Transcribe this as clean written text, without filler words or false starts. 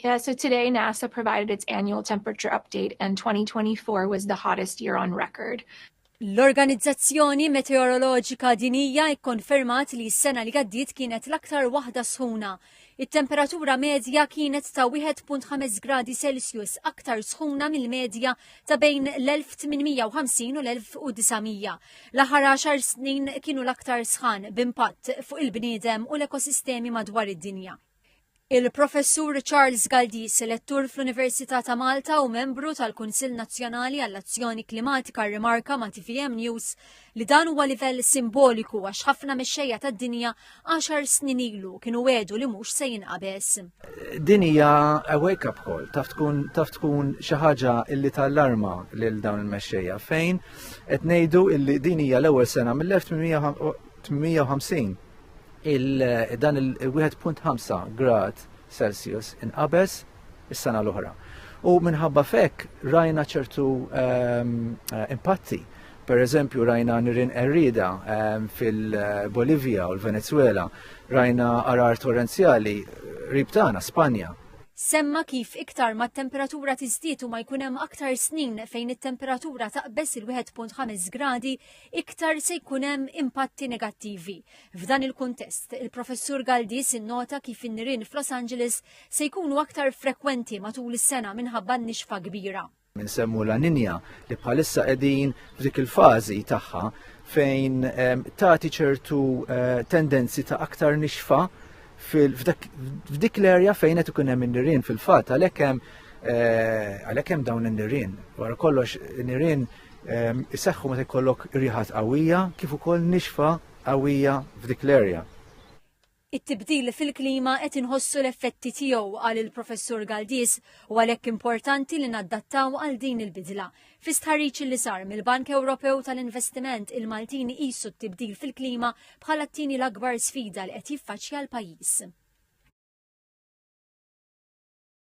Yeah, so today NASA provided its annual temperature update, and 2024 was the hottest year on record. L-Organizzazzjoni Meteoroloġika Dinjija ikkonfermat li s-sena li għaddiet kienet l-aktar waħda sħuna. It-temperatura medja kienet ta' 1.5 gradi Celsius aktar sħuna mill-medja ta' bejn l-1850 u l-1900. L-aħħar 10 snin kienu l-aktar sħan b'impatt fuq il-bniedem u l-ekosistemi madwar id-dinja. Il-Professur Charles Galdis, lettur fl-Università ta' Malta u membru tal-Kunsill Nazzjonali għall-Azzjoni Klimatika rimarka ma' TVM News li dan huwa livell simboliku għax ħafna mexxejja tad-dinja 10 snin ilu kienu wedu li mhux se jinqabes. Din hija a wake-up call, taf tkun xi ħaġa illi tallarma lil dawn il-mexxejja fejn qed ngħidu illi din hija l-ewwel sena mill-1850 dan il-1.5 grad Celsius inqabes is-sena l-oħra. U minħabba fekk rajna ċertu impatti. Per eżempju, rajna nirien errida fil-Bolivja u l-Venezuela, rajna arar torrenzjali qrib tagħna Spanja. Semma kif iktar ma t-temperatura tiżdied u ma jkun hemm aktar snin fejn it-temperatura taqbes il-1.5 gradi, iktar se jkun hemm impatti negattivi. F'dan il-kuntest, il-Professur Galdis innota kif in-nirien f'Los Angeles se jkunu aktar frekwenti matul is-sena minħabba n-nixfa kbira. Minsemmu la Ninja li bħalissa qegħdin f'dik il-fażi tagħha fejn tagħti ċertu tendenzi ta' aktar nixfa f'dik l-erja fejn qed ikun hemm in-nirien fil-fatt għalhekk hemm dawn in-nirien. Wara kollox in-nirien iseħħu meta jkollok riħat qawwija kif ukoll nixfa qawwija f'dik l-erja. It-tibdil fil-klima qed inħossu l-effetti tiegħu qal il-Professur Galdis u għalhekk importanti li naddattaw għal din il-bidla. Fi stħarriġ li sar mill-Bank Ewropew tal-Investiment il-Maltin qisu t-tibdil fil-klima bħala t-tieni l-akbar sfida li qed jiffaċċja l-pajjiż.